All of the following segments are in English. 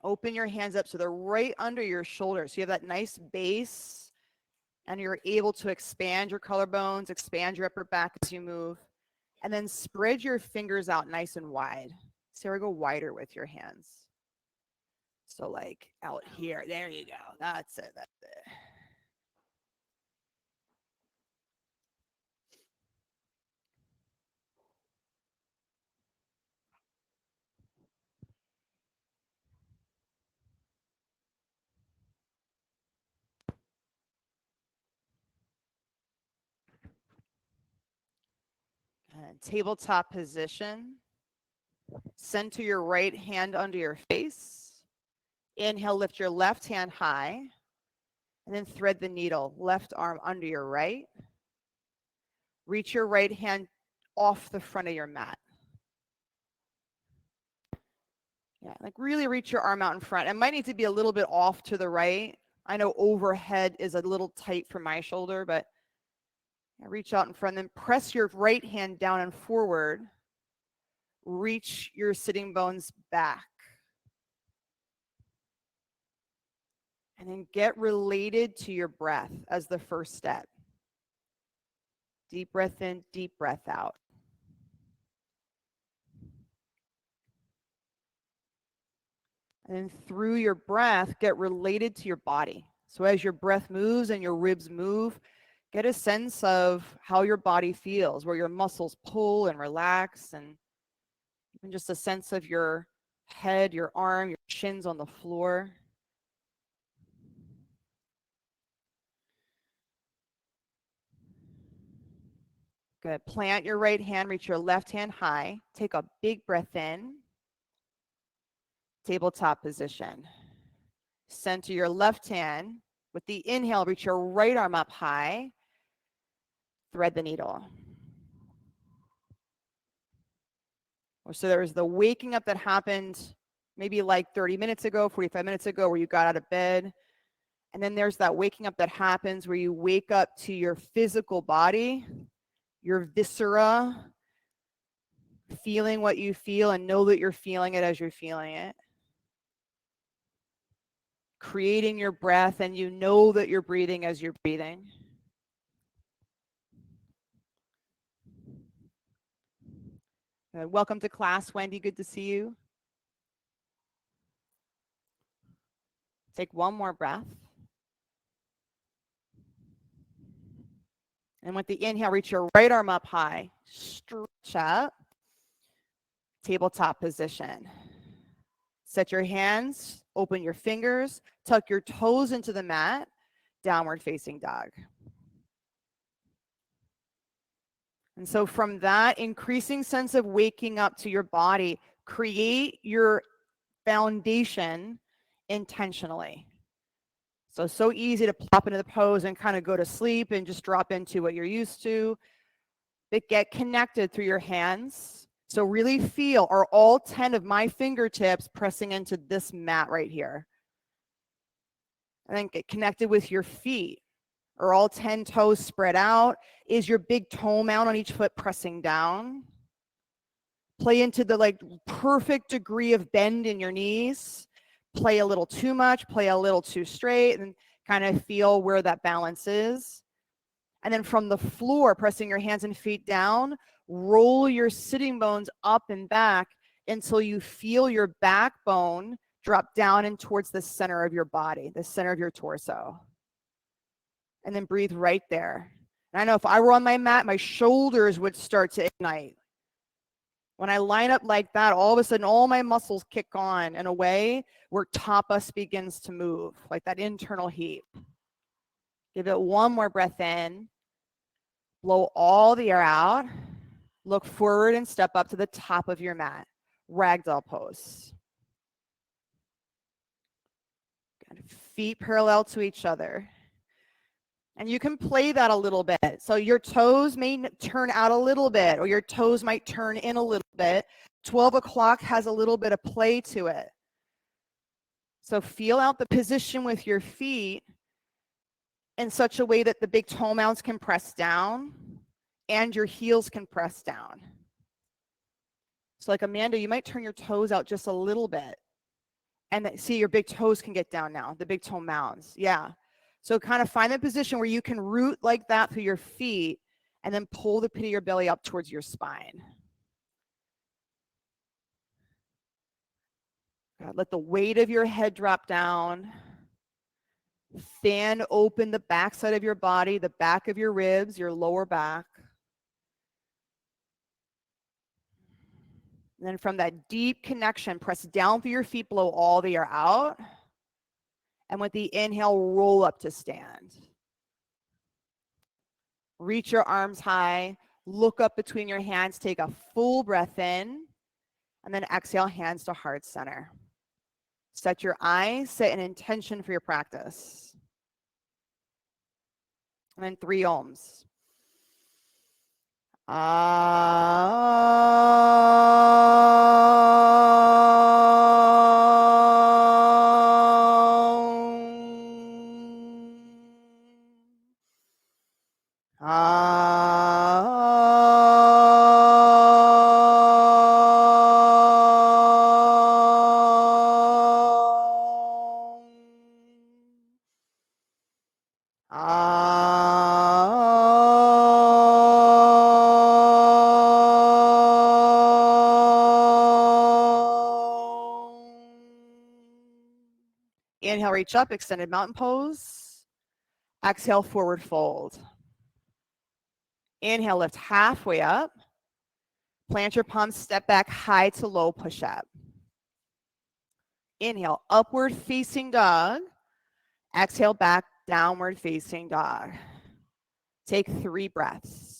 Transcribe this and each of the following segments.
Open your hands up so they're right under your shoulders. So you have that nice base and you're able to expand your collarbones, expand your upper back as you move, and then spread your fingers out nice and wide. Sarah, go wider with your hands. So like out here, there you go. That's it, that's it. And tabletop position. Center your right hand under your face. Inhale, lift your left hand high. And then thread the needle, left arm under your right. Reach your right hand off the front of your mat. Yeah, like really reach your arm out in front. It might need to be a little bit off to the right. I know overhead is a little tight for my shoulder, but reach out in front. Then press your right hand down and forward. Reach your sitting bones back. And then get related to your breath as the first step. Deep breath in, deep breath out. And then through your breath, get related to your body. So as your breath moves and your ribs move, get a sense of how your body feels, where your muscles pull and relax, and even just a sense of your head, your arm, your shins on the floor. Good. Plant your right hand, reach your left hand high. Take a big breath in. Tabletop position. Center your left hand. With the inhale, reach your right arm up high. Thread the needle. So there was the waking up that happened maybe like 30 minutes ago, 45 minutes ago, where you got out of bed. And then there's that waking up that happens where you wake up to your physical body, your viscera, feeling what you feel and know that you're feeling it as you're feeling it. Creating your breath and you know that you're breathing as you're breathing. Welcome to class, Wendy. Good to see you. Take one more breath. And with the inhale, reach your right arm up high. Stretch up. Tabletop position. Set your hands, open your fingers, tuck your toes into the mat, downward facing dog. And so from that increasing sense of waking up to your body, create your foundation intentionally. So easy to plop into the pose and kind of go to sleep and just drop into what you're used to. But get connected through your hands. So really feel, are all 10 of my fingertips pressing into this mat right here? And then get connected with your feet. Are all 10 toes spread out? Is your big toe mount on each foot pressing down? Play into the like perfect degree of bend in your knees. Play a little too much, play a little too straight, and kind of feel where that balance is. And then from the floor, pressing your hands and feet down, roll your sitting bones up and back until you feel your backbone drop down and towards the center of your body, the center of your torso. And then breathe right there. And I know if I were on my mat, my shoulders would start to ignite. When I line up like that, all of a sudden, all my muscles kick on in a way where tapas begins to move, like that internal heat. Give it one more breath in. Blow all the air out. Look forward and step up to the top of your mat. Ragdoll pose. Feet parallel to each other. And you can play that a little bit. So your toes may turn out a little bit, or your toes might turn in a little bit. 12 o'clock has a little bit of play to it. So feel out the position with your feet in such a way that the big toe mounts can press down and your heels can press down. So like Amanda, you might turn your toes out just a little bit And see, your big toes can get down now, the big toe mounds. Yeah. So kind of find the position where you can root like that through your feet and then pull the pit of your belly up towards your spine. God, let the weight of your head drop down. Fan open the backside of your body, the back of your ribs, your lower back. And then from that deep connection, press down through your feet, blow all the air out. And with the inhale, roll up to stand. Reach your arms high, look up between your hands, take a full breath in, and then exhale, hands to heart center. Set your eyes, set an intention for your practice. And then 3 ohms. Inhale, reach up, extended mountain pose. Exhale, forward fold. Inhale, lift halfway up. Plant your palms, step back, high to low push up. Inhale, upward facing dog. Exhale, back, downward facing dog. Take 3 breaths.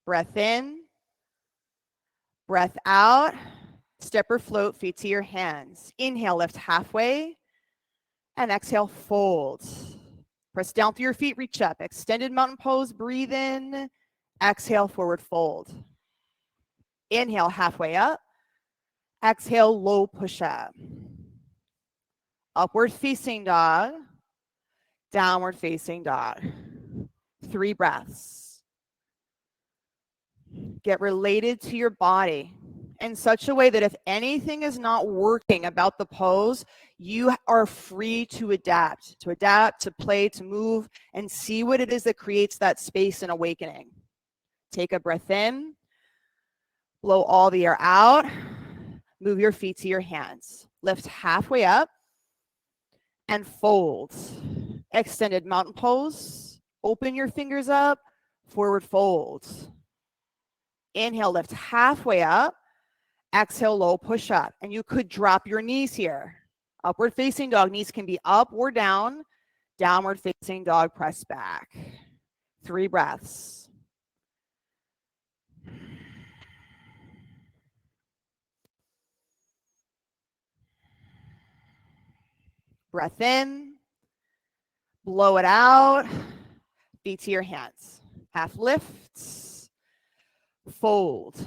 Breath in, breath out. Step or float, feet to your hands. Inhale, lift halfway. And exhale, fold. Press down through your feet, reach up. Extended mountain pose, breathe in. Exhale, forward fold. Inhale, halfway up. Exhale, low push up. Upward facing dog. Downward facing dog. 3 breaths. Get related to your body in such a way that if anything is not working about the pose, you are free to adapt, to play, to move, and see what it is that creates that space and awakening. Take a breath in, blow all the air out, move your feet to your hands. Lift halfway up and fold. Extended mountain pose, open your fingers up, forward fold. Inhale, lift halfway up. Exhale, low push up. And you could drop your knees here. Upward facing dog, knees can be up or down. Downward facing dog, press back. 3 breaths. Breath in. Blow it out. Feet to your hands. Half lifts. Fold.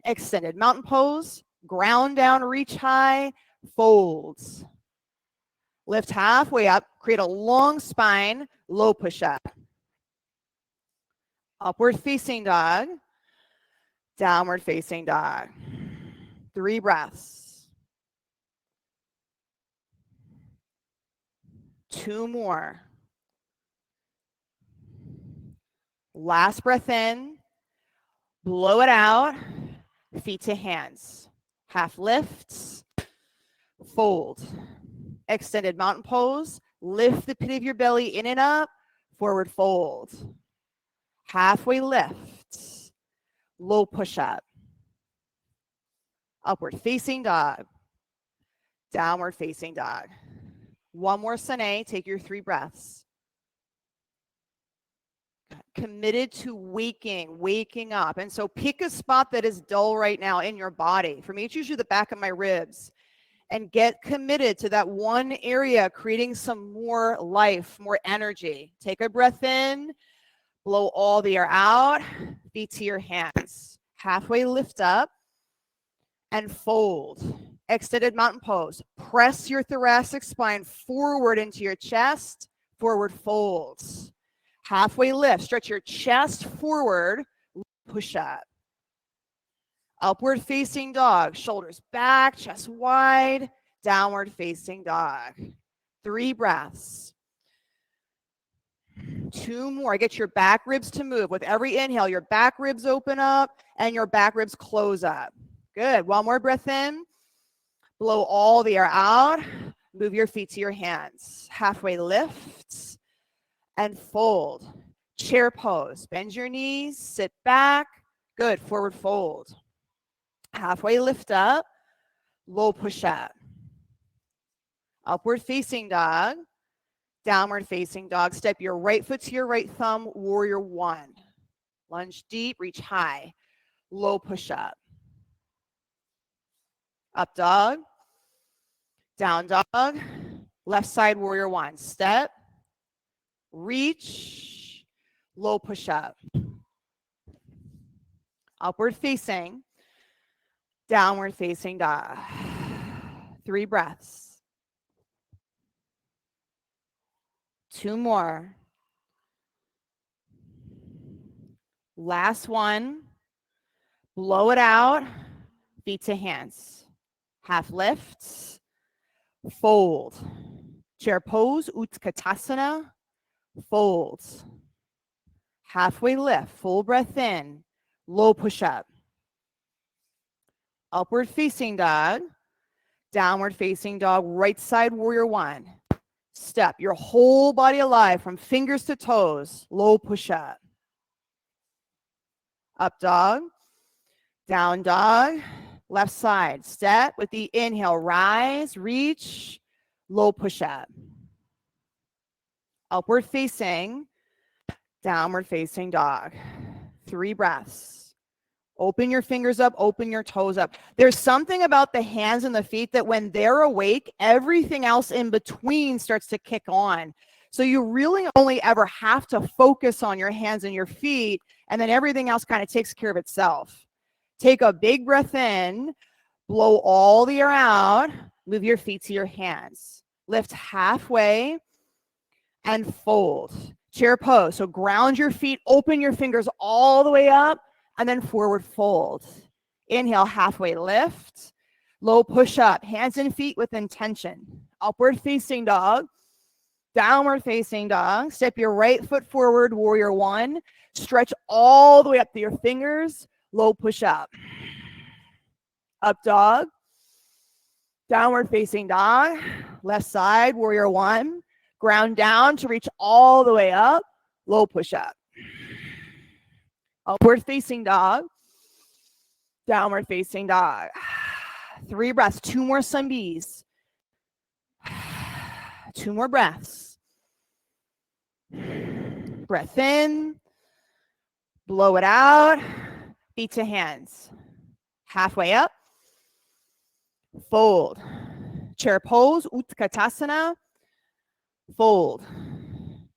Extended mountain pose. Ground down, reach high. Folds. Lift halfway up. Create a long spine. Low push up. Upward facing dog. Downward facing dog. 3 breaths. 2 more. Last breath in. Blow it out. Feet to hands. Half lifts. Fold. Extended mountain pose. Lift the pit of your belly in and up. Forward fold. Halfway lift. Low push up. Upward facing dog. Downward facing dog. 1 more Sane. Take your 3 breaths. Committed to waking up. And so pick a spot that is dull right now in your body. For me, it's usually the back of my ribs. And get committed to that one area, creating some more life, more energy. Take a breath in, blow all the air out, feet to your hands. Halfway lift up and fold. Extended mountain pose. Press your thoracic spine forward into your chest, forward folds. Halfway lift, stretch your chest forward, push up. Upward facing dog, shoulders back, chest wide, downward facing dog. 3 breaths. 2 more. Get your back ribs to move. With every inhale, your back ribs open up and your back ribs close up. Good. 1 more breath in. Blow all the air out. Move your feet to your hands. Halfway lift and fold. Chair pose. Bend your knees. Sit back. Good. Forward fold. Halfway lift up. Low push up. Upward facing dog. Downward facing dog. Step your right foot to your right thumb. Warrior 1. Lunge deep. Reach high. Low push up. Up dog. Down dog. Left side warrior 1. Step. Reach. Low push up. Upward facing. Downward facing dog. 3 breaths. 2 more. Last one. Blow it out. Feet to hands. Half lifts. Fold. Chair pose. Utkatasana. Folds. Halfway lift. Full breath in. Low push up. Upward facing dog. Downward facing dog. Right side warrior 1. Step your whole body alive from fingers to toes. Low push up. Up dog. Down dog. Left side. Step with the inhale. Rise. Reach. Low push up. Upward facing. Downward facing dog. 3 breaths. Open your fingers up, open your toes up. There's something about the hands and the feet that when they're awake, everything else in between starts to kick on. So you really only ever have to focus on your hands and your feet, and then everything else kind of takes care of itself. Take a big breath in, blow all the air out, move your feet to your hands. Lift halfway and fold. Chair pose. So ground your feet, open your fingers all the way up, and then forward fold. Inhale, halfway lift. Low push up, hands and feet with intention. Upward facing dog. Downward facing dog. Step your right foot forward, warrior 1. Stretch all the way up to your fingers. Low push up. Up dog. Downward facing dog. Left side, warrior 1. Ground down to reach all the way up. Low push up. Upward facing dog. Downward facing dog. 3 breaths. 2 more sunbees. 2 more breaths. Breath in. Blow it out. Feet to hands. Halfway up. Fold. Chair pose. Utkatasana. Fold.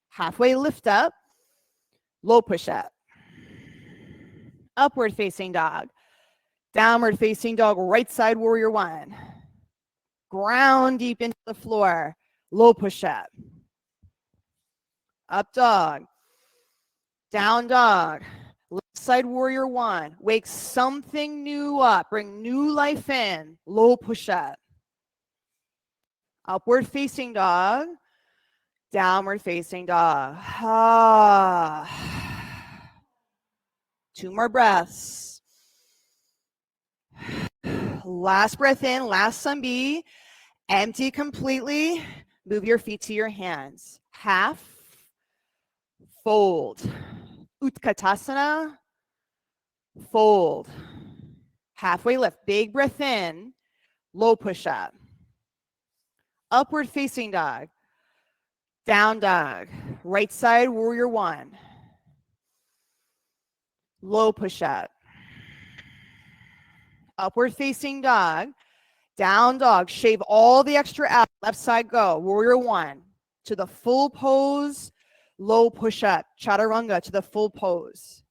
Halfway lift up. Low push up. Upward facing dog. Downward facing dog. Right side warrior 1. Ground deep into the floor. Low push up. Up dog. Down dog. Left side warrior 1. Wake something new up. Bring new life in. Low push up. Upward facing dog. Downward facing dog. 2 more breaths. Last breath in, last sunbee. Empty completely. Move your feet to your hands. Half. Fold. Utkatasana. Fold. Halfway lift. Big breath in. Low push up. Upward facing dog. Down dog. Right side warrior 1. Low push up. Upward facing dog. Down dog. Shave all the extra out. Left side go. Warrior 1. To the full pose. Low push up. Chaturanga to the full pose.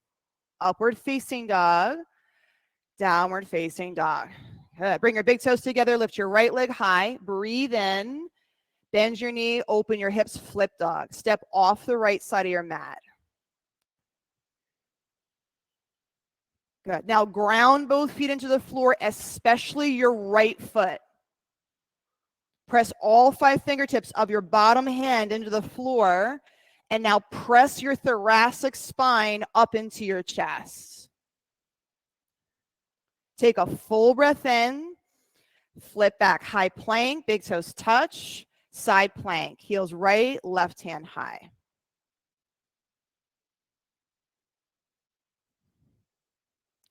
Upward facing dog. Downward facing dog. Good. Bring your big toes together. Lift your right leg high. Breathe in. Bend your knee. Open your hips. Flip dog. Step off the right side of your mat. Good. Now ground both feet into the floor, especially your right foot. Press all 5 fingertips of your bottom hand into the floor, and now press your thoracic spine up into your chest. Take a full breath in, flip back, high plank, big toes touch, side plank, heels right, left hand high.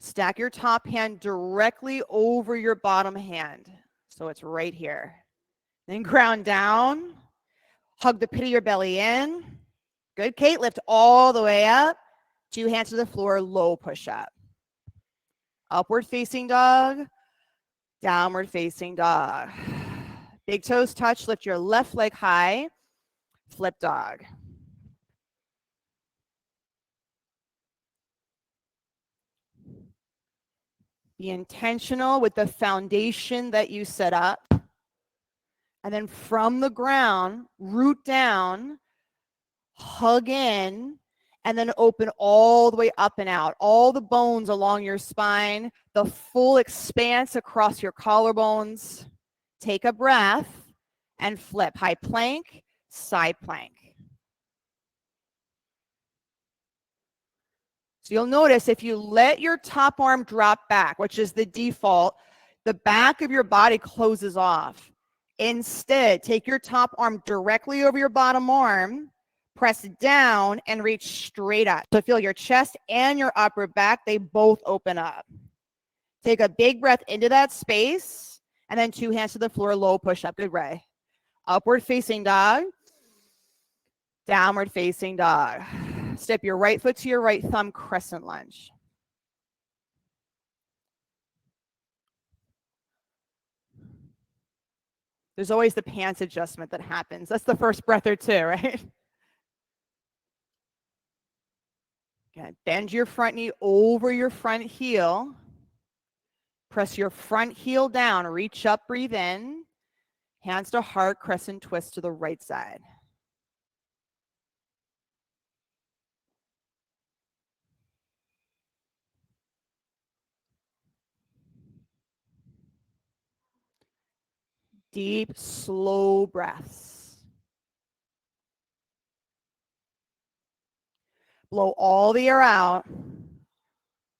Stack your top hand directly over your bottom hand. So it's right here. Then ground down, hug the pit of your belly in. Good, Kate, lift all the way up. 2 hands to the floor, low push up. Upward facing dog, downward facing dog. Big toes touch, lift your left leg high, flip dog. Be intentional with the foundation that you set up. And then from the ground, root down, hug in, and then open all the way up and out. All the bones along your spine, the full expanse across your collarbones. Take a breath and flip. High plank, side plank. So you'll notice if you let your top arm drop back, which is the default, the back of your body closes off. Instead, take your top arm directly over your bottom arm, press down, and reach straight up. So feel your chest and your upper back, they both open up. Take a big breath into that space, and then 2 hands to the floor, low push up. Good, Ray. Upward facing dog, downward facing dog. Step your right foot to your right thumb, crescent lunge. There's always the pants adjustment that happens. That's the first breath or two, right? Okay. Bend your front knee over your front heel. Press your front heel down. Reach up, breathe in. Hands to heart, crescent twist to the right side. Deep, slow breaths. Blow all the air out.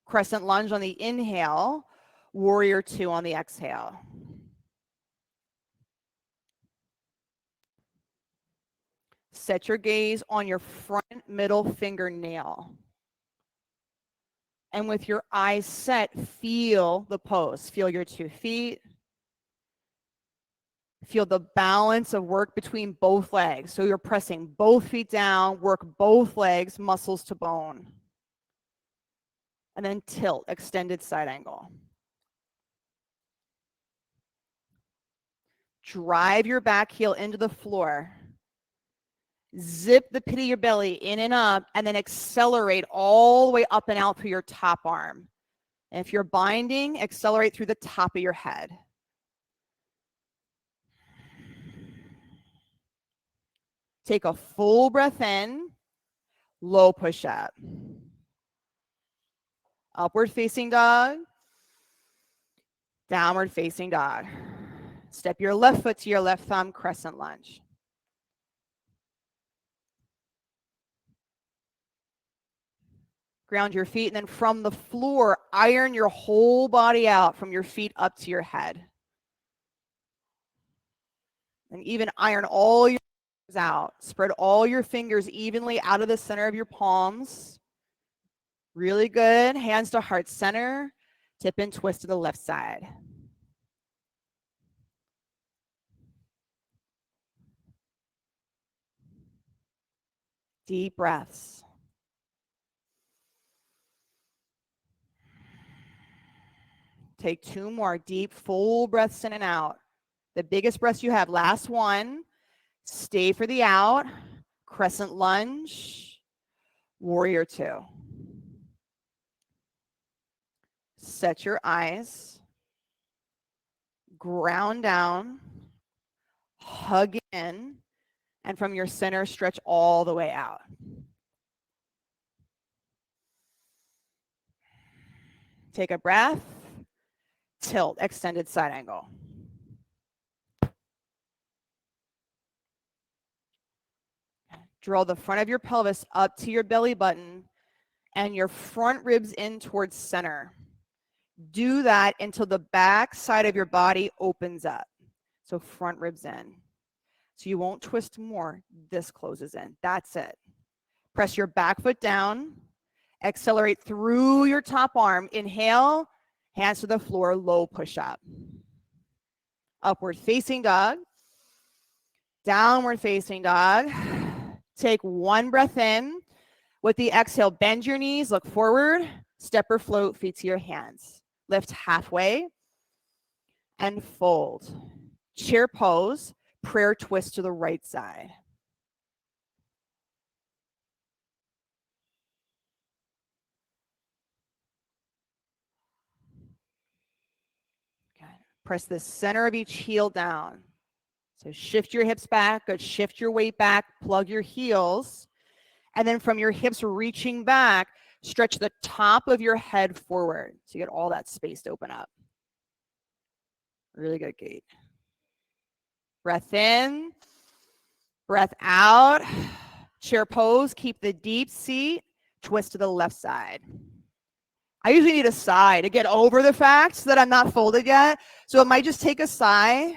Crescent lunge on the inhale. Warrior 2 on the exhale. Set your gaze on your front middle fingernail. And with your eyes set, feel the pose. Feel your 2 feet. Feel the balance of work between both legs. So you're pressing both feet down, work both legs, muscles to bone. And then tilt, extended side angle. Drive your back heel into the floor. Zip the pit of your belly in and up, and then accelerate all the way up and out through your top arm. And if you're binding, accelerate through the top of your head. Take a full breath in, low push up. Upward facing dog, downward facing dog. Step your left foot to your left thumb, crescent lunge. Ground your feet, and then from the floor, iron your whole body out from your feet up to your head. And even iron all your fingers out. Spread all your fingers evenly out of the center of your palms. Really good. Hands to heart center. Tip and twist to the left side. Deep breaths. Take 2 more deep, full breaths in and out. The biggest breaths you have. Last one. Stay for the out. Crescent lunge. Warrior 2. Set your eyes. Ground down. Hug in. And from your center, stretch all the way out. Take a breath. Tilt, extended side angle. Draw the front of your pelvis up to your belly button and your front ribs in towards center. Do that until the back side of your body opens up. So front ribs in. So you won't twist more. This closes in. That's it. Press your back foot down. Accelerate through your top arm. Inhale, hands to the floor, low push up. Upward facing dog. Downward facing dog. Take one breath in. With the exhale, bend your knees, look forward, step or float, feet to your hands. Lift halfway and fold. Chair pose, prayer twist to the right side. Good. Press the center of each heel down. So shift your hips back, good. Shift your weight back, plug your heels. And then from your hips reaching back, stretch the top of your head forward. So you get all that space to open up. Really good gait. Breath in, breath out. Chair pose, keep the deep seat, twist to the left side. I usually need a sigh to get over the fact that I'm not folded yet. So it might just take a sigh.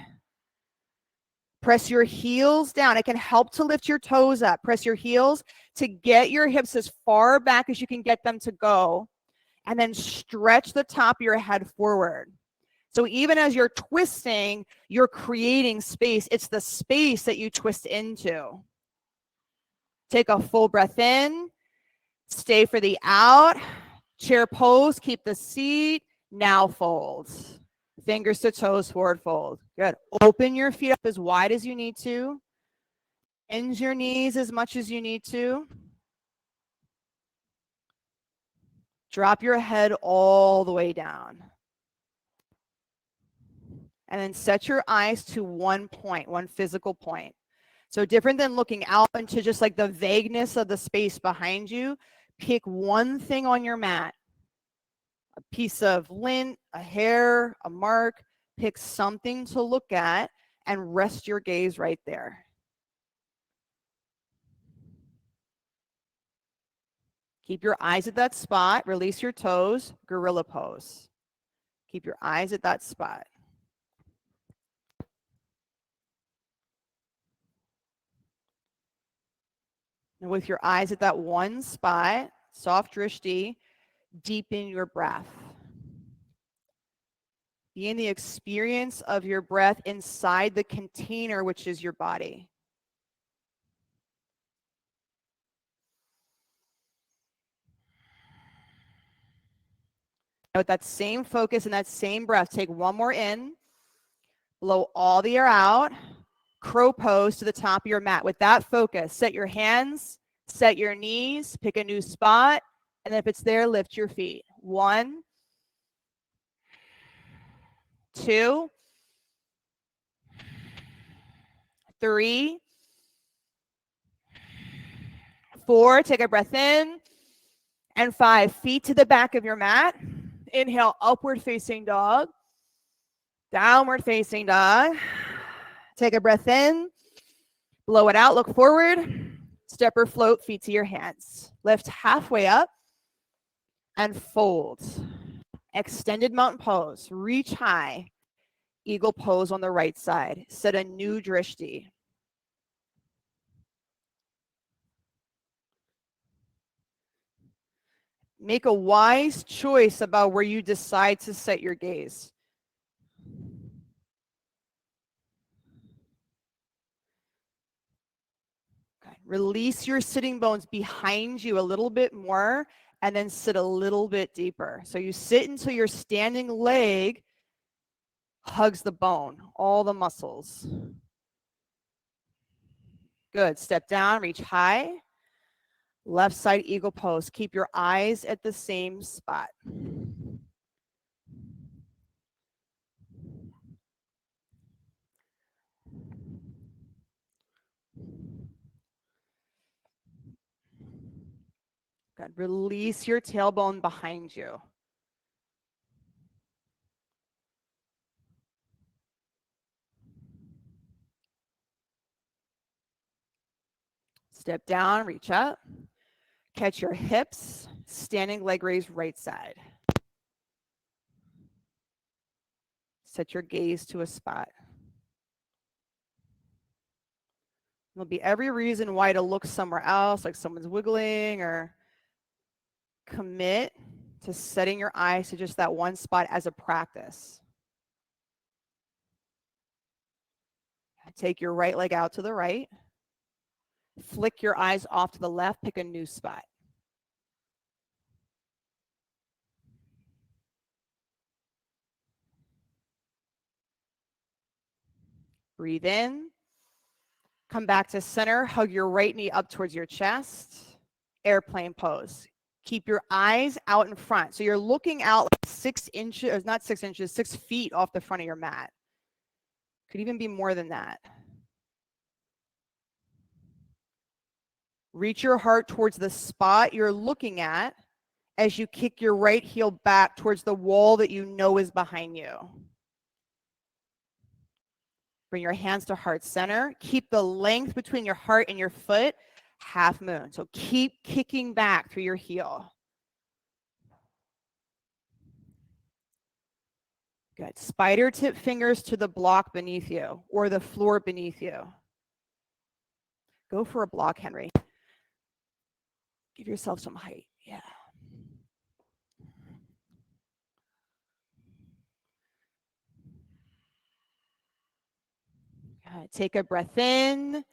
Press your heels down. It can help to lift your toes up. Press your heels to get your hips as far back as you can get them to go. And then stretch the top of your head forward. So even as you're twisting, you're creating space. It's the space that you twist into. Take a full breath in. Stay for the out. Chair pose. Keep the seat. Now fold. Fingers to toes, forward fold. Good. Open your feet up as wide as you need to. Bend your knees as much as you need to. Drop your head all the way down. And then set your eyes to one point, one physical point. So different than looking out into just like the vagueness of the space behind you, pick one thing on your mat. A piece of lint, a hair, a mark. Pick something to look at and rest your gaze right there. Keep your eyes at that spot. Release your toes. Gorilla pose. Keep your eyes at that spot. And with your eyes at that one spot, soft drishti, deepen your breath. Be in the experience of your breath inside the container, which is your body. With that same focus and that same breath, take one more in, blow all the air out, crow pose to the top of your mat. With that focus, set your hands, set your knees, pick a new spot, and then if it's there, lift your feet. 1, 2, 3, 4. Take a breath in. And 5, feet to the back of your mat. Inhale, upward facing dog. Downward facing dog. Take a breath in. Blow it out, look forward. Step or float, feet to your hands. Lift halfway up and fold. Extended mountain pose. Reach high. Eagle pose on the right side. Set a new drishti. Make a wise choice about where you decide to set your gaze. Okay. Release your sitting bones behind you a little bit more and then sit a little bit deeper. So you sit until your standing leg hugs the bone, all the muscles. Good. Step down, reach high. Left side eagle pose. Keep your eyes at the same spot. Good. Release your tailbone behind you. Step down, reach up. Catch your hips, standing leg raise right side. Set your gaze to a spot. There'll be every reason why to look somewhere else, like someone's wiggling, or commit to setting your eyes to just that one spot as a practice. Take your right leg out to the right. Flick your eyes off to the left, pick a new spot. Breathe in. Come back to center. Hug your right knee up towards your chest. Airplane pose. Keep your eyes out in front. So you're looking out like 6 inches, or not 6 inches, 6 feet off the front of your mat. Could even be more than that. Reach your heart towards the spot you're looking at as you kick your right heel back towards the wall that you know is behind you. Bring your hands to heart center. Keep the length between your heart and your foot, half moon. So keep kicking back through your heel. Good. Spider tip fingers to the block beneath you or the floor beneath you. Go for a block, Henry. Give yourself some height. Yeah. Good. Take a breath in,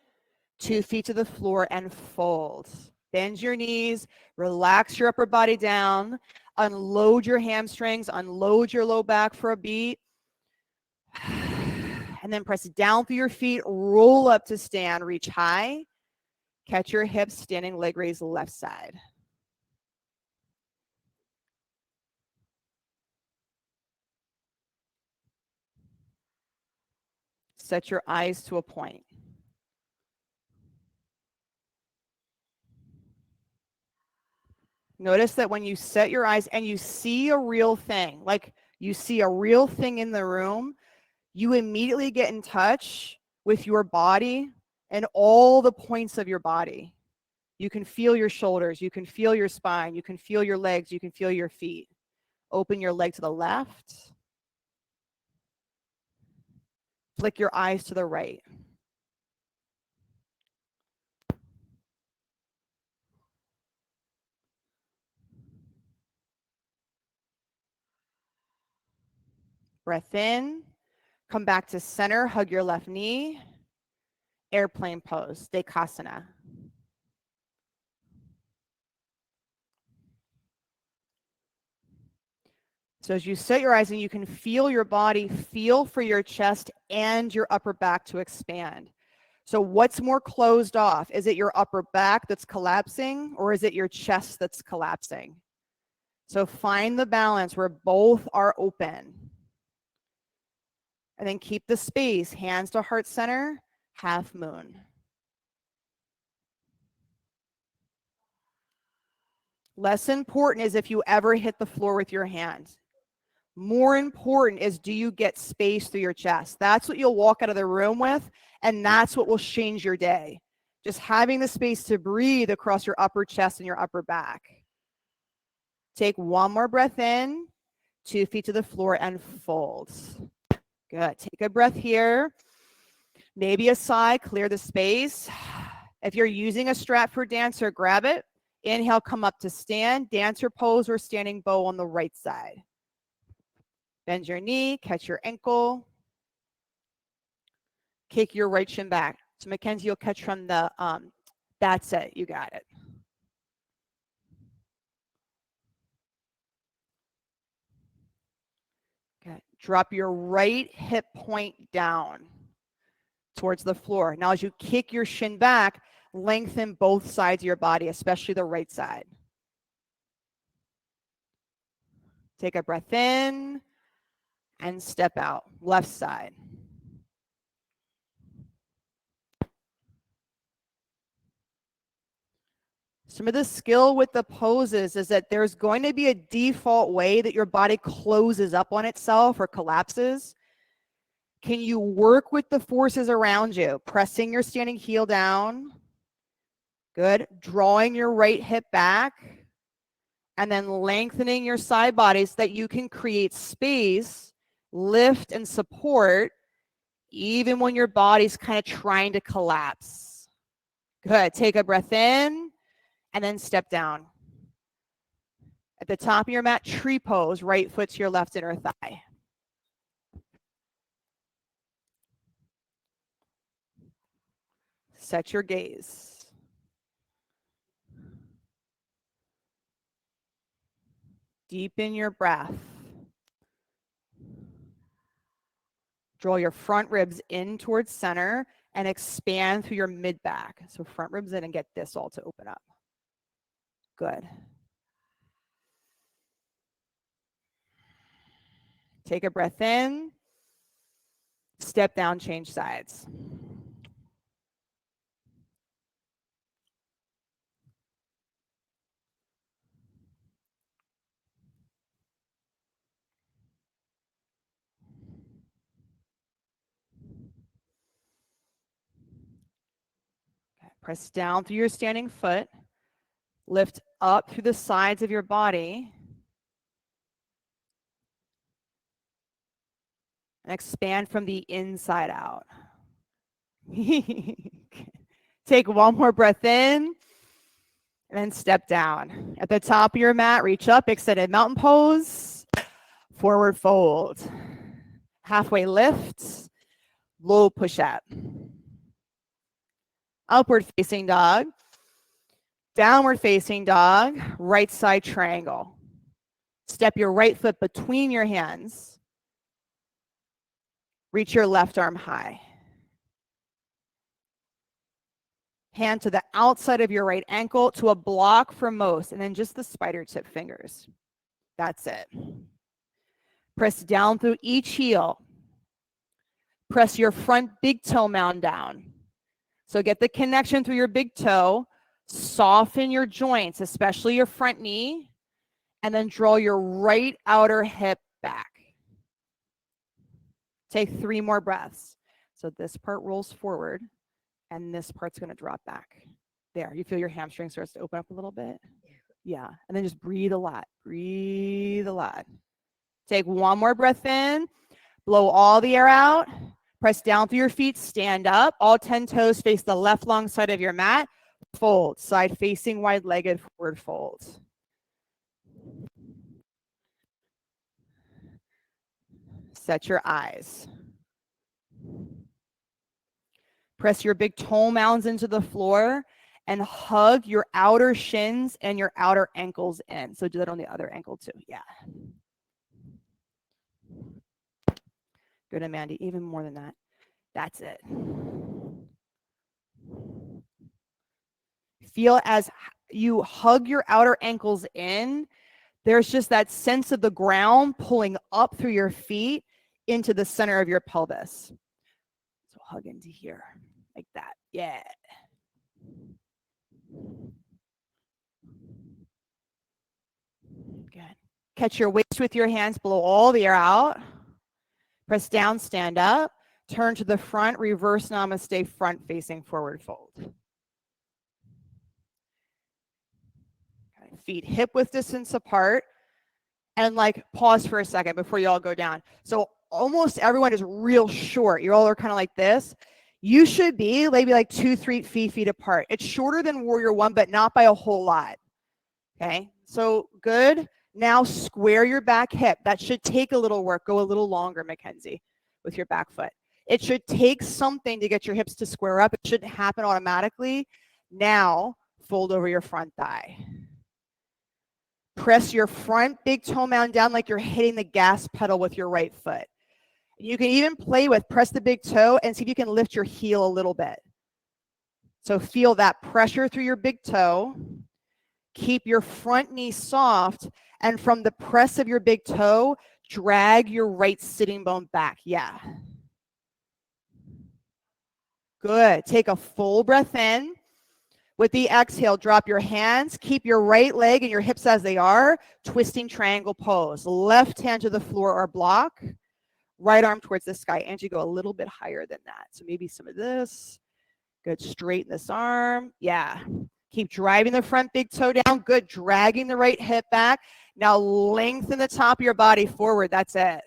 2 feet to the floor and fold. Bend your knees, relax your upper body down, unload your hamstrings, unload your low back for a beat. And then press down through your feet, roll up to stand, reach high, catch your hips, standing leg raise left side. Set your eyes to a point. Notice that when you set your eyes and you see a real thing, like you see a real thing in the room, you immediately get in touch with your body and all the points of your body. You can feel your shoulders, you can feel your spine, you can feel your legs, you can feel your feet. Open your leg to the left. Flick your eyes to the right. Breath in. Come back to center. Hug your left knee. Airplane pose, Dekasana. So as you set your eyes and you can feel your body, feel for your chest and your upper back to expand. So what's more closed off? Is it your upper back that's collapsing or is it your chest that's collapsing? So find the balance where both are open. And then keep the space, hands to heart center, half moon. Less important is if you ever hit the floor with your hands. More important is, do you get space through your chest? That's what you'll walk out of the room with, and that's what will change your day. Just having the space to breathe across your upper chest and your upper back. Take one more breath in, 2 feet to the floor and fold. Good. Take a breath here. Maybe a sigh, clear the space. If you're using a strap for dancer, grab it. Inhale, come up to stand, dancer pose or standing bow on the right side. Bend your knee, catch your ankle. Kick your right shin back. So Mackenzie, you'll catch from the, that's it, you got it. Okay. Drop your right hip point down towards the floor. Now as you kick your shin back, lengthen both sides of your body, especially the right side. Take a breath in and step out, left side. Some of the skill with the poses is that there's going to be a default way that your body closes up on itself or collapses. Can you work with the forces around you? Pressing your standing heel down, Good. Drawing your right hip back and then lengthening your side body so that you can create space, lift and support even when your body's kind of trying to collapse. Good. Take a breath in and then step down. At the top of your mat, tree pose, right foot to your left inner thigh. Set your gaze. Deepen your breath. Draw your front ribs in towards center and expand through your mid back. So front ribs in and get this all to open up. Good. Take a breath in. Step down, change sides. Okay. Press down through your standing foot. Lift up through the sides of your body. And expand from the inside out. Take one more breath in and then step down. At the top of your mat, reach up, extended mountain pose, forward fold. Halfway lift, low push up. Upward facing dog, downward facing dog, right side triangle. Step your right foot between your hands. Reach your left arm high. Hand to the outside of your right ankle to a block for most, and then just the spider tip fingers. That's it. Press down through each heel. Press your front big toe mound down. So get the connection through your big toe. Soften your joints, especially your front knee, and then draw your right outer hip back. Take 3 more breaths. So this part rolls forward, and this part's going to drop back. There, you feel your hamstring starts to open up a little bit? Yeah, and then just breathe a lot. Breathe a lot. Take 1 more breath in. Blow all the air out. Press down through your feet. Stand up. All 10 toes face the left long side of your mat. Fold. Side facing, wide-legged forward fold. Set your eyes. Press your big toe mounds into the floor and hug your outer shins and your outer ankles in. So do that on the other ankle too. Yeah. Good, Amanda. Even more than that. That's it. Feel as you hug your outer ankles in, there's just that sense of the ground pulling up through your feet into the center of your pelvis. So hug into here like that. Yeah. Good. Catch your waist with your hands, blow all the air out. Press down, stand up. Turn to the front, reverse namaste, front facing forward fold. Okay. Feet hip width distance apart. And like pause for a second before you all go down. So almost everyone is real short. You all are kind of like this. You should be maybe like 2-3 feet apart. It's shorter than Warrior One, but not by a whole lot. Okay, so good. Now square your back hip. That should take a little work. Go a little longer, Mackenzie, with your back foot. It should take something to get your hips to square up. It shouldn't happen automatically. Now fold over your front thigh. Press your front big toe mound down like you're hitting the gas pedal with your right foot. You can even play with press the big toe and see if you can lift your heel a little bit. So feel that pressure through your big toe. Keep your front knee soft, and from the press of your big toe, drag your right sitting bone back. Yeah. Good. Take a full breath in. With the exhale, drop your hands. Keep your right leg and your hips as they are. Twisting triangle pose. Left hand to the floor or block. Right arm towards the sky. Angie, go a little bit higher than that. So maybe some of this. Good. Straighten this arm. Yeah. Keep driving the front big toe down. Good. Dragging the right hip back. Now lengthen the top of your body forward. That's it.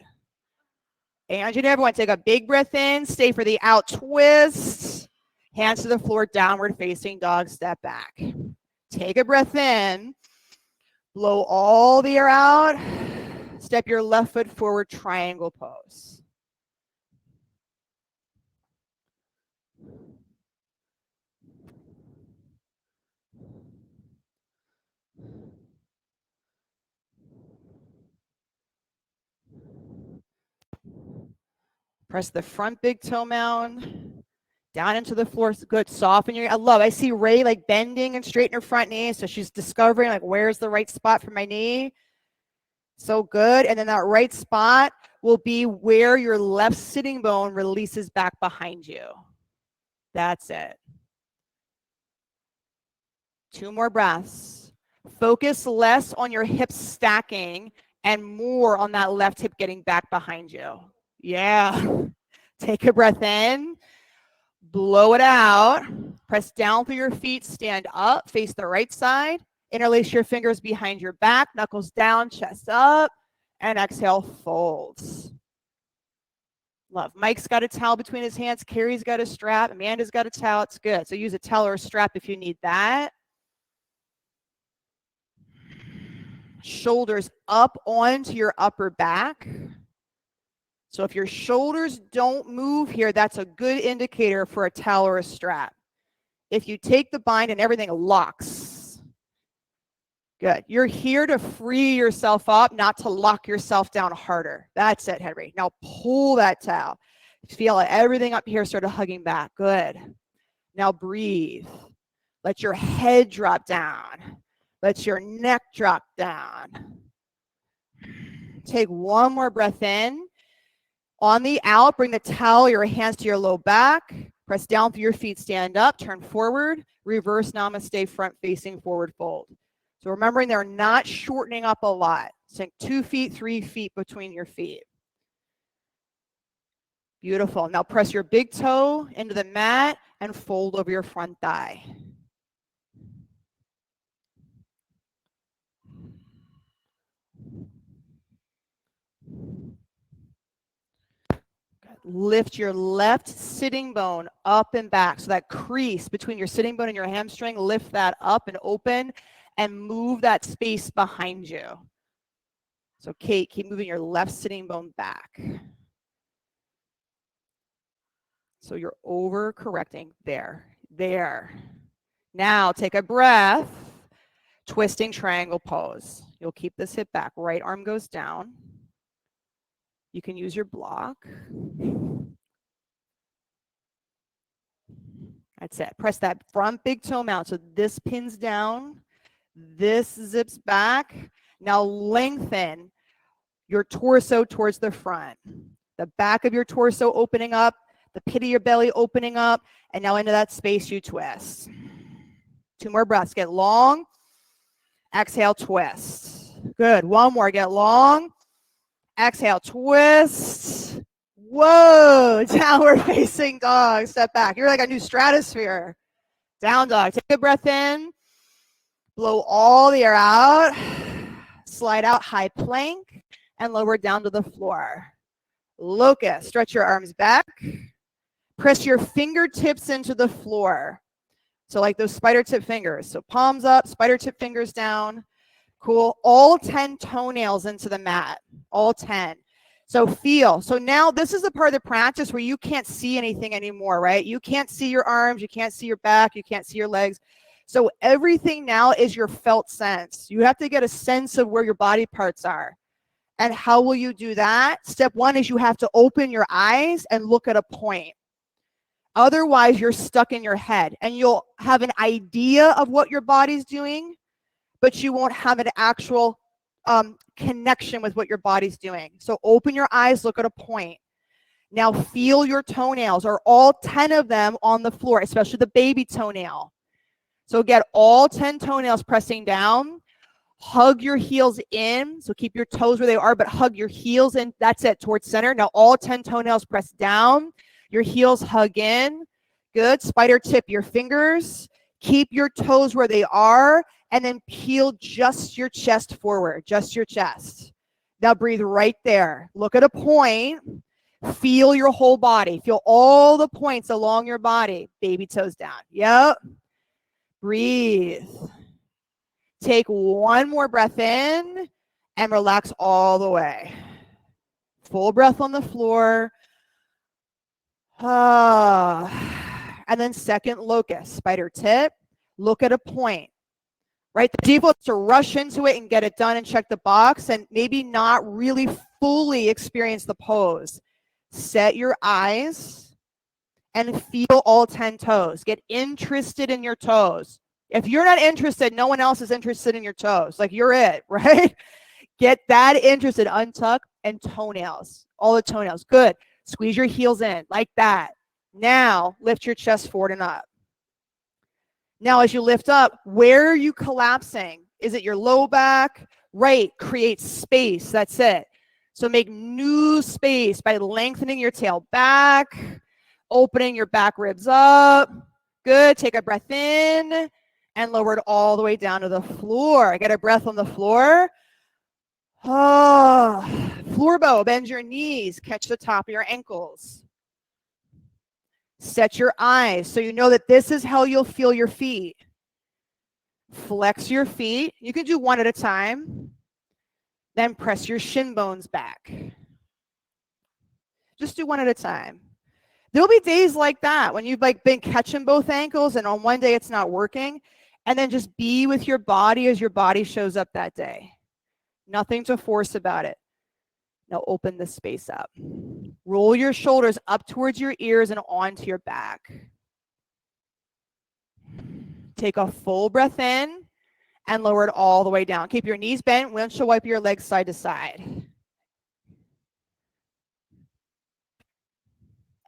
And you everyone, take a big breath in. Stay for the out twist. Hands to the floor, downward facing dog, step back. Take a breath in. Blow all the air out. Step your left foot forward, triangle pose. Press the front big toe mound down into the floor. Good. Soften your, I see Ray like bending and straighten her front knee. So she's discovering like, where's the right spot for my knee? So good. And then that right spot will be where your left sitting bone releases back behind you. That's it. 2 more breaths. Focus less on your hips stacking and more on that left hip getting back behind you. Yeah. Take a breath in. Blow it out. Press down through your feet. Stand up. Face the right side. Interlace your fingers behind your back. Knuckles down. Chest up. And exhale, folds. Love. Mike's got a towel between his hands. Carrie's got a strap. Amanda's got a towel. It's good. So use a towel or a strap if you need that. Shoulders up onto your upper back. So if your shoulders don't move here, that's a good indicator for a towel or a strap. If you take the bind and everything locks, good. You're here to free yourself up, not to lock yourself down harder. That's it, Henry. Now pull that towel. Feel everything up here sort of hugging back. Good. Now breathe. Let your head drop down. Let your neck drop down. Take 1 more breath in. On the out, bring the towel, your hands to your low back. Press down through your feet, stand up, turn forward, reverse namaste, front facing forward fold. So remembering they're not shortening up a lot. Sink 2 feet, 3 feet between your feet. Beautiful. Now press your big toe into the mat and fold over your front thigh. Lift your left sitting bone up and back. So that crease between your sitting bone and your hamstring, lift that up and open and move that space behind you. So Kate, keep moving your left sitting bone back. So you're over correcting. There. Now take a breath. Twisting triangle pose. You'll keep this hip back. Right arm goes down. You can use your block. That's it. Press that front big toe mount. So this pins down. This zips back. Now lengthen your torso towards the front. The back of your torso opening up. The pit of your belly opening up. And now into that space you twist. 2 more breaths. Get long. Exhale, twist. Good. 1 more. Get long. Exhale, twist. Whoa, downward facing dog. Step back. You're like a new stratosphere. Down dog. Take a breath in. Blow all the air out. Slide out, high plank, and lower down to the floor. Locust. Stretch your arms back. Press your fingertips into the floor. So like those spider tip fingers. So palms up, spider tip fingers down. Cool. All 10 toenails into the mat. All 10. So feel. So now this is the part of the practice where you can't see anything anymore, right? You can't see your arms. You can't see your back. You can't see your legs. So everything now is your felt sense. You have to get a sense of where your body parts are. And how will you do that? Step 1 is you have to open your eyes and look at a point. Otherwise, you're stuck in your head and you'll have an idea of what your body's doing, but you won't have an actual connection with what your body's doing. So open your eyes, look at a point. Now feel your toenails. Are all 10 of them on the floor, especially the baby toenail? So get all 10 toenails pressing down. Hug your heels in. So keep your toes where they are, but hug your heels in. That's it, towards center. Now all 10 toenails press down. Your heels hug in. Good. Spider tip your fingers. Keep your toes where they are, and then peel just your chest forward, just your chest. Now breathe right there. Look at a point. Feel your whole body. Feel all the points along your body. Baby toes down. Yep. Breathe. Take one more breath in and relax all the way. Full breath on the floor. And then second locust, spider tip. Look at a point. Right? The default is to rush into it and get it done and check the box and maybe not really fully experience the pose. Set your eyes and feel all 10 toes. Get interested in your toes. If you're not interested, no one else is interested in your toes. Like you're it, right? Get that interested. Untuck and toenails. All the toenails. Good. Squeeze your heels in like that. Now lift your chest forward and up. Now, as you lift up, where are you collapsing? Is it your low back? Right, create space. That's it. So make new space by lengthening your tail back, opening your back ribs up. Good. Take a breath in and lower it all the way down to the floor. Get a breath on the floor. Floor bow. Bend your knees. Catch the top of your ankles. Set your eyes so you know that this is how you'll feel your feet. Flex your feet. You can do one at a time. Then press your shin bones back. Just do one at a time. There'll be days like that when you've been catching both ankles and on one day it's not working. And then just be with your body as your body shows up that day. Nothing to force about it. Now open the space up. Roll your shoulders up towards your ears and onto your back. Take a full breath in and lower it all the way down. Keep your knees bent. Windshield wipe your legs side to side.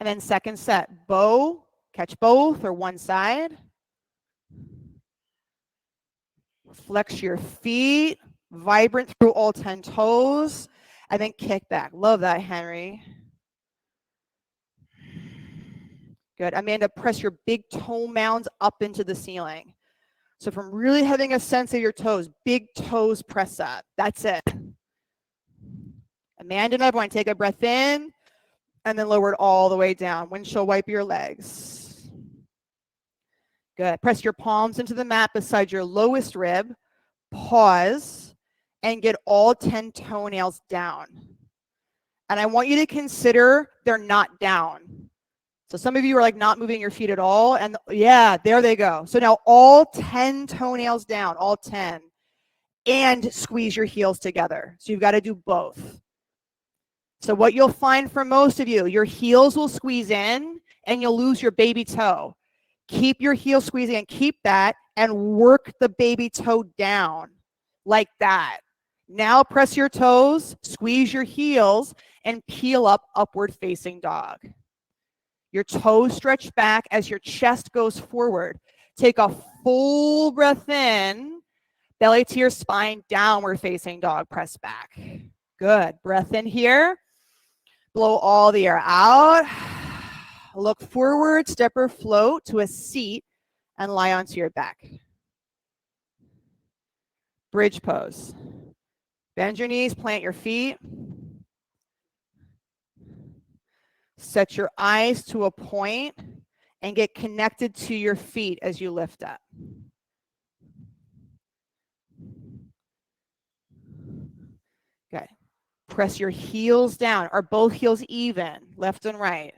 And then second set, bow, catch both or one side. Flex your feet, vibrant through all 10 toes. And then kick back. Love that, Henry. Good. Amanda, press your big toe mounds up into the ceiling. So from really having a sense of your toes, big toes press up. That's it. Amanda and everyone, take a breath in and then lower it all the way down. Windshield wipe your legs. Good. Press your palms into the mat beside your lowest rib. Pause. And get all 10 toenails down. And I want you to consider they're not down. So some of you are like not moving your feet at all. And yeah, there they go. So now all 10 toenails down, all 10. And squeeze your heels together. So you've got to do both. So what you'll find for most of you, your heels will squeeze in and you'll lose your baby toe. Keep your heels squeezing and keep that and work the baby toe down like that. Now press your toes, squeeze your heels, and peel up upward facing dog. Your toes stretch back as your chest goes forward. Take a full breath in, belly to your spine, downward facing dog, press back. Good. Breath in here. Blow all the air out. Look forward, step or float to a seat and lie onto your back. Bridge pose. Bend your knees, plant your feet. Set your eyes to a point and get connected to your feet as you lift up. Okay. Press your heels down. Are both heels even, left and right?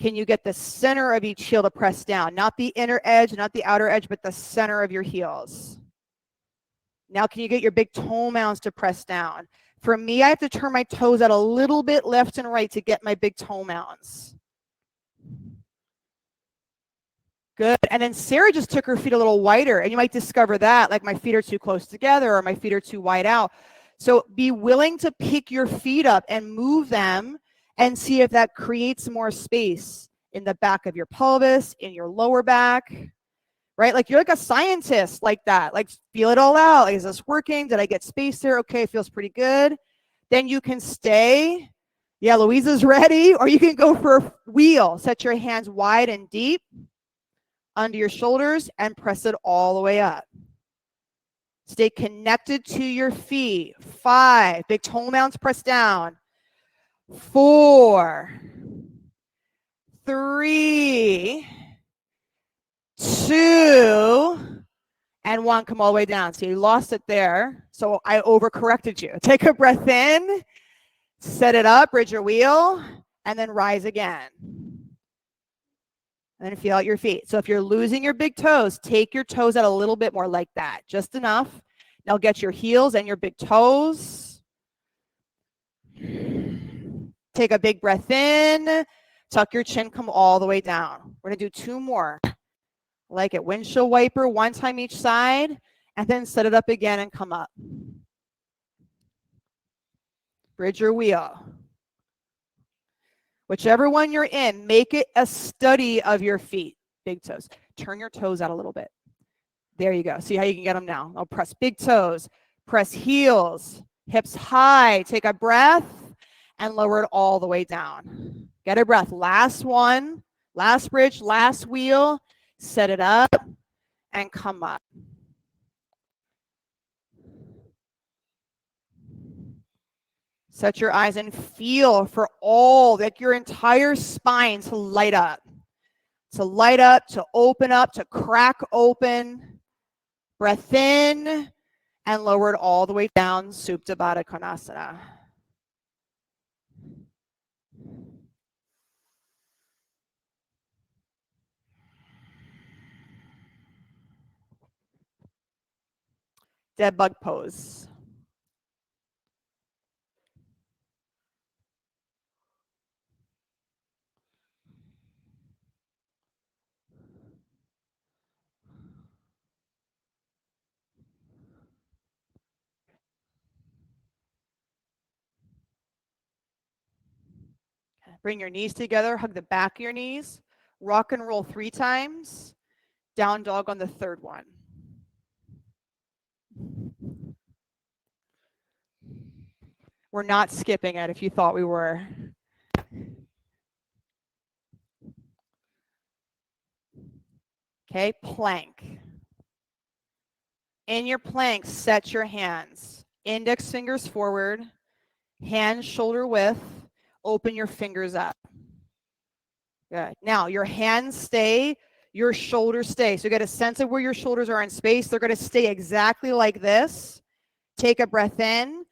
Can you get the center of each heel to press down? Not the inner edge, not the outer edge, but the center of your heels. Now, can you get your big toe mounds to press down? For me, I have to turn my toes out a little bit left and right to get my big toe mounds. Good. And then Sarah just took her feet a little wider, and you might discover that, like my feet are too close together or my feet are too wide out. So be willing to pick your feet up and move them and see if that creates more space in the back of your pelvis, in your lower back. Right? Like you're like a scientist like that. Like feel it all out. Like, is this working? Did I get space there? Okay, it feels pretty good. Then you can stay. Yeah, Louisa's ready. Or you can go for a wheel. Set your hands wide and deep. under your shoulders, and press it all the way up. Stay connected to your feet. 5, big toe mounts press down. 4, 3, 2, and 1. Come all the way down. So you lost it there. So I overcorrected you. Take a breath in, set it up, bridge your wheel, and then rise again. And then feel out your feet. So if you're losing your big toes, take your toes out a little bit more like that, just enough. Now get your heels and your big toes. Take a big breath in, tuck your chin, come all the way down. We're gonna do 2 more. Like it, windshield wiper, 1 time each side, and then set it up again and come up. Bridge your wheel. Whichever one you're in, make it a study of your feet, big toes. Turn your toes out a little bit. There you go. See how you can get them now. I'll press big toes, press heels, hips high. Take a breath and lower it all the way down. Get a breath. Last one, last bridge, last wheel. Set it up and come up. Set your eyes and feel for all, like your entire spine to light up. To light up, to open up, to crack open. Breath in and lower it all the way down, Supta Baddha Konasana. Dead bug pose. Bring your knees together, hug the back of your knees, rock and roll 3 times, down dog on the 3rd one. We're not skipping it if you thought we were. Okay, plank. In your plank, set your hands. Index fingers forward, hands shoulder width, open your fingers up. Good. Now your hands stay, your shoulders stay. So get a sense of where your shoulders are in space. They're going to stay exactly like this. Take a breath in,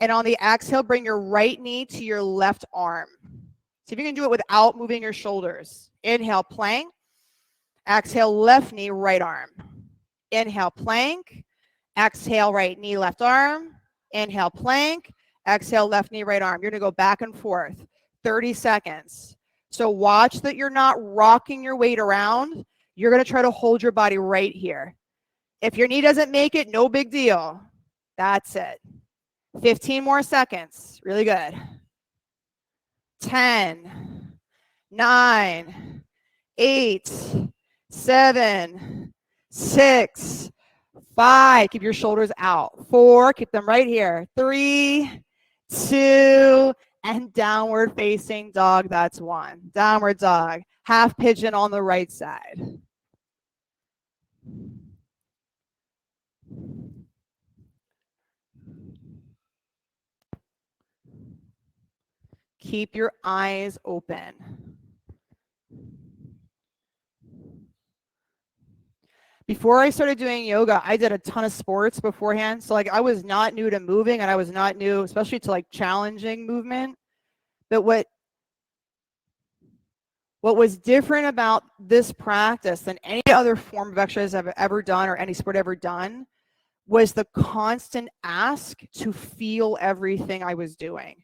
and on the exhale, bring your right knee to your left arm. See if you can do it without moving your shoulders. Inhale, plank. Exhale, left knee, right arm. Inhale, plank. Exhale, right knee, left arm. Inhale, plank. Exhale, left knee, right arm. You're going to go back and forth. 30 seconds. So watch that you're not rocking your weight around. You're going to try to hold your body right here. If your knee doesn't make it, no big deal. That's it. 15 more seconds. Really good. 10, 9, 8, 7, 6, 5. Keep your shoulders out. 4. Keep them right here. 3, 2, and downward facing dog. That's 1. Downward dog. Half pigeon on the right side. Keep your eyes open. Before I started doing yoga, I did a ton of sports beforehand. So like I was not new to moving, and I was not new, especially to like challenging movement. But what was different about this practice than any other form of exercise I've ever done or any sport ever done was the constant ask to feel everything I was doing.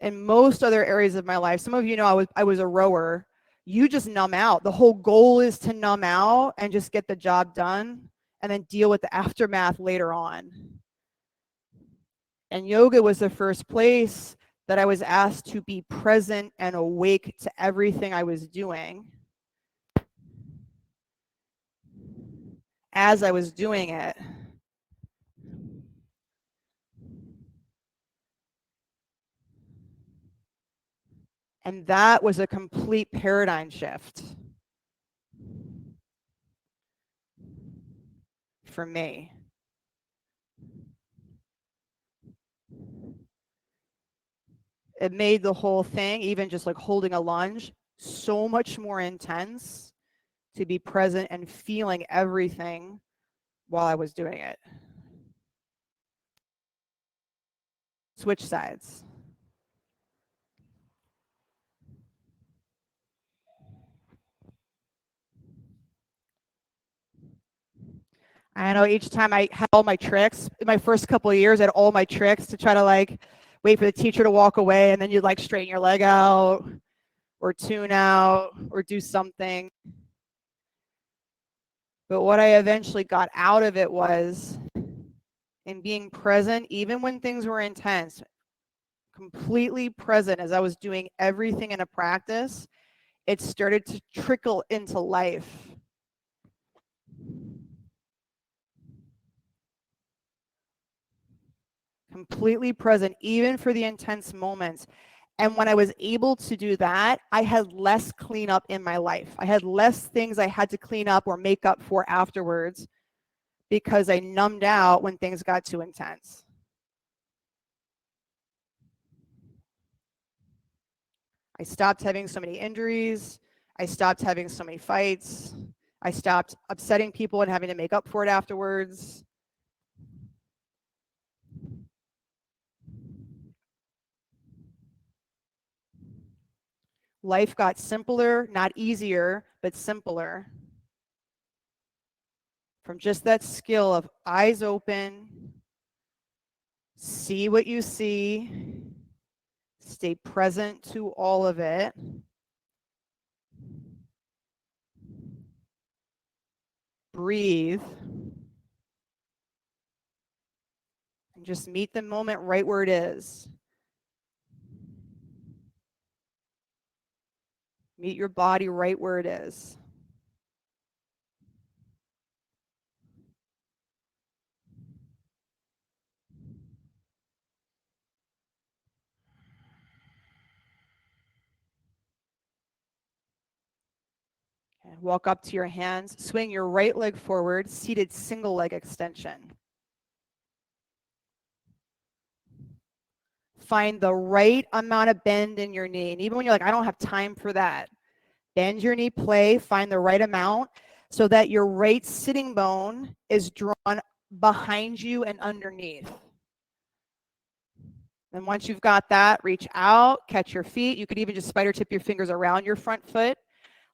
In most other areas of my life, some of you know I was a rower. You just numb out. The whole goal is to numb out and just get the job done and then deal with the aftermath later on. And yoga was the first place that I was asked to be present and awake to everything I was doing as I was doing it. And that was a complete paradigm shift for me. It made the whole thing, even just like holding a lunge, so much more intense to be present and feeling everything while I was doing it. Switch sides. I know each time I had all my tricks, in my first couple of years, I had all my tricks to try to like wait for the teacher to walk away, and then you'd like straighten your leg out or tune out or do something. But what I eventually got out of it was in being present, even when things were intense, completely present as I was doing everything in a practice, it started to trickle into life. Completely present, even for the intense moments. And when I was able to do that, I had less cleanup in my life. I had less things I had to clean up or make up for afterwards because I numbed out when things got too intense. I stopped having so many injuries. I stopped having so many fights. I stopped upsetting people and having to make up for it afterwards. Life got simpler, not easier, but simpler. From just that skill of eyes open, see what you see, stay present to all of it. Breathe. And just meet the moment right where it is. Meet your body right where it is. And walk up to your hands. Swing your right leg forward, seated single leg extension. Find the right amount of bend in your knee. And even when you're like, I don't have time for that, bend your knee, play, find the right amount so that your right sitting bone is drawn behind you and underneath. And once you've got that, reach out, catch your feet. You could even just spider tip your fingers around your front foot.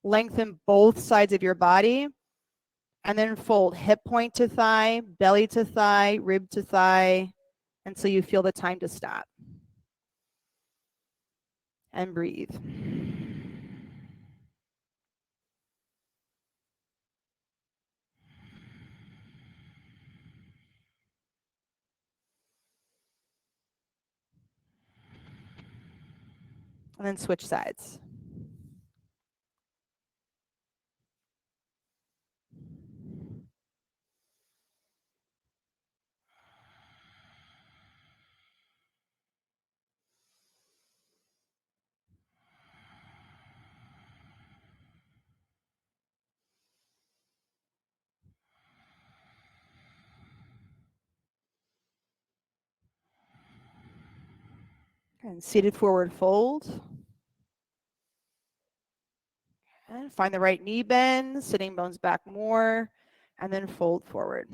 Lengthen both sides of your body. And then fold hip point to thigh, belly to thigh, rib to thigh, until you feel the time to stop. And breathe. And then switch sides. And seated forward fold. And find the right knee bend, sitting bones back more, and then fold forward.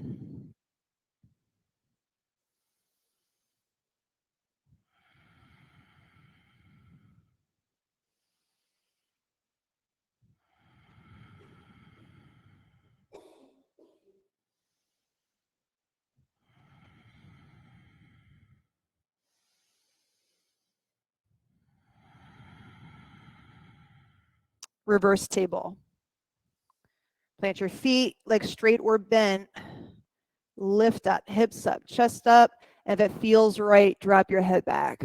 Reverse table. Plant your feet, legs straight or bent. Lift up, hips up, chest up. If it feels right, drop your head back.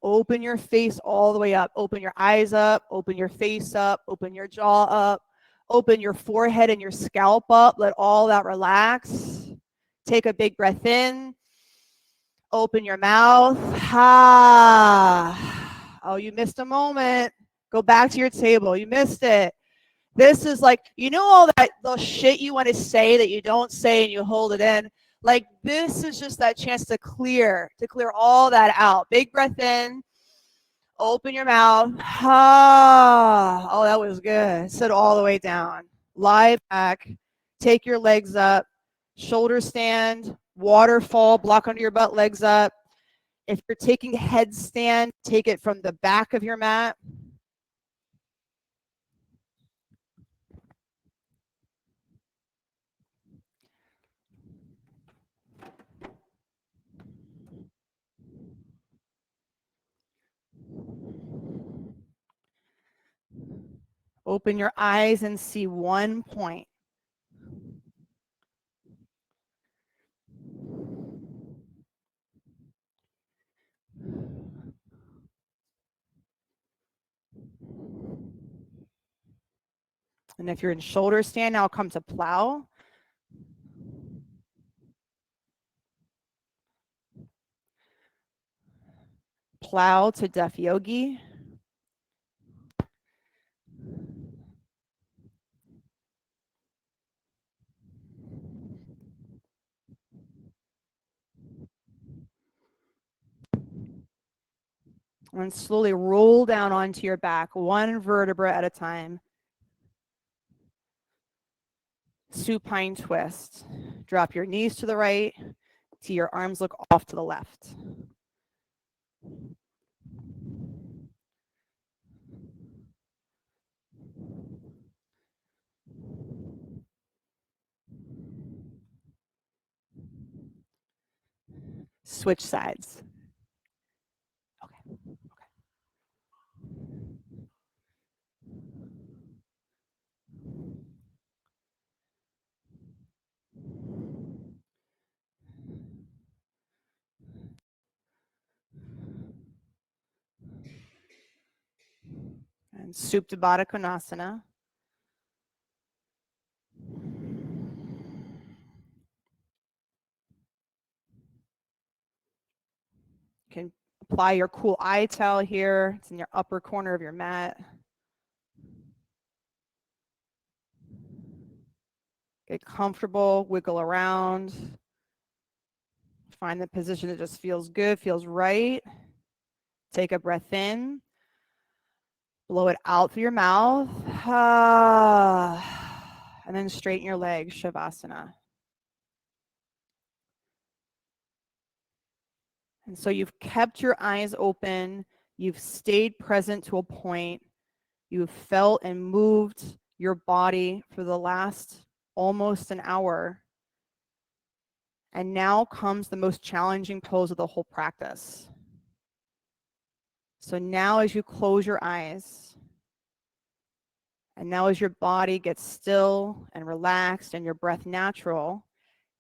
Open your face all the way up. Open your eyes up, open your face up, open your jaw up, open your forehead and your scalp up. Let all that relax. Take a big breath in. Open your mouth. Ah. Oh, you missed a moment. Go back to your table. You missed it. This is like, you know, all that the shit you want to say that you don't say and you hold it in. Like, this is just that chance to clear all that out. Big breath in. Open your mouth. Ah. Oh, that was good. Sit all the way down. Lie back. Take your legs up. Shoulder stand. Waterfall. Block under your butt. Legs up. If you're taking headstand, take it from the back of your mat. Open your eyes and see one point. And if you're in shoulder stand, now come to plow. Plow to deaf yogi. And slowly roll down onto your back, one vertebra at a time. Supine twist. Drop your knees to the right, to your arms look off to the left. Switch sides. Okay. And Supta Baddha Konasana. You can apply your cool eye towel here. It's in your upper corner of your mat. Get comfortable, wiggle around. Find the position that just feels good, feels right. Take a breath in. Blow it out through your mouth. And then straighten your legs, Shavasana. And so you've kept your eyes open. You've stayed present to a point. You've felt and moved your body for the last almost an hour. And now comes the most challenging pose of the whole practice. So now as you close your eyes, and now as your body gets still and relaxed and your breath natural,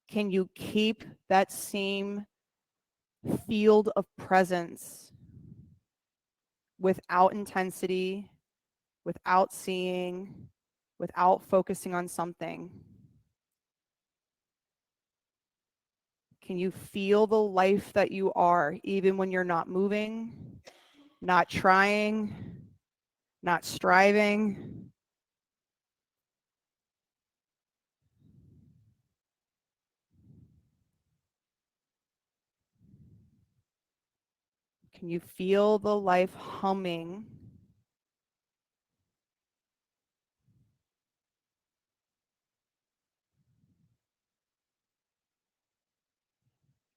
can you keep that same field of presence without intensity, without seeing, without focusing on something? Can you feel the life that you are, even when you're not moving, not trying, not striving? Can you feel the life humming?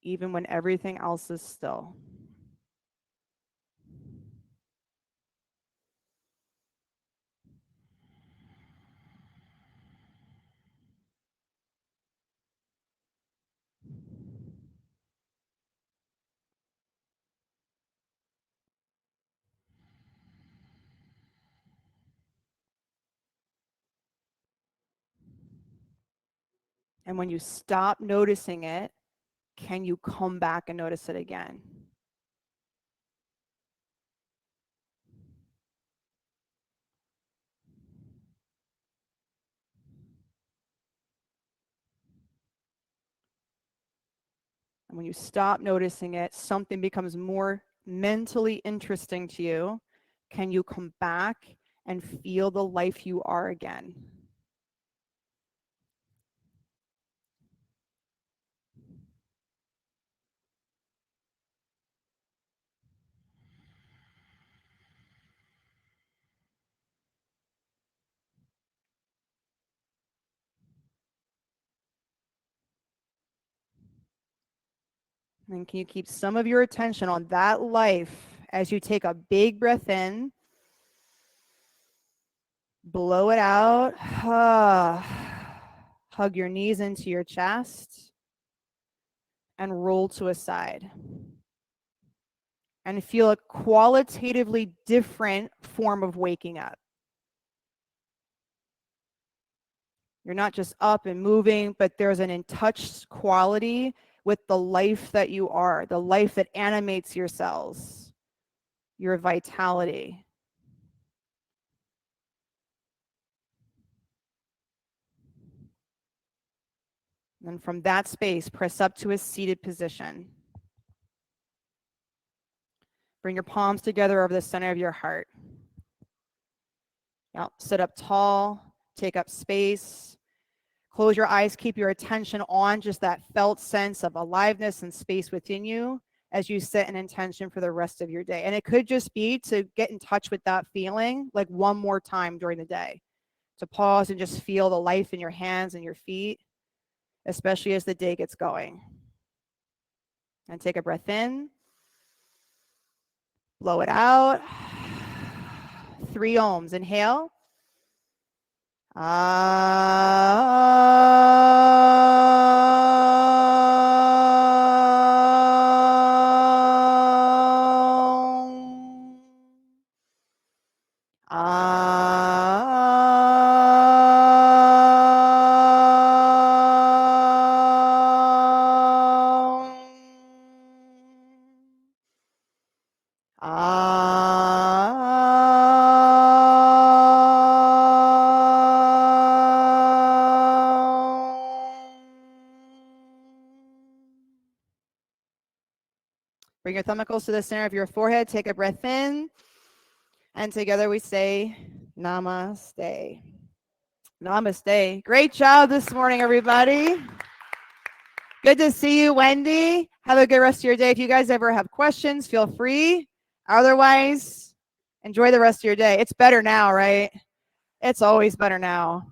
Even when everything else is still. And when you stop noticing it, can you come back and notice it again? And when you stop noticing it, something becomes more mentally interesting to you. Can you come back and feel the life you are again? And can you keep some of your attention on that life as you take a big breath in, blow it out, hug your knees into your chest, and roll to a side. And feel a qualitatively different form of waking up. You're not just up and moving, but there's an in touch quality with the life that you are, the life that animates your cells, your vitality. And from that space, press up to a seated position. Bring your palms together over the center of your heart. Now, sit up tall, take up space. Close your eyes, keep your attention on just that felt sense of aliveness and space within you as you set an intention for the rest of your day. And it could just be to get in touch with that feeling like one more time during the day, to pause and just feel the life in your hands and your feet, especially as the day gets going. And take a breath in, blow it out. 3 ohms. Inhale. Bring your thumb knuckles to the center of your forehead. Take a breath in. And together we say, Namaste. Namaste. Great job this morning, everybody. Good to see you, Wendy. Have a good rest of your day. If you guys ever have questions, feel free. Otherwise, enjoy the rest of your day. It's better now, right? It's always better now.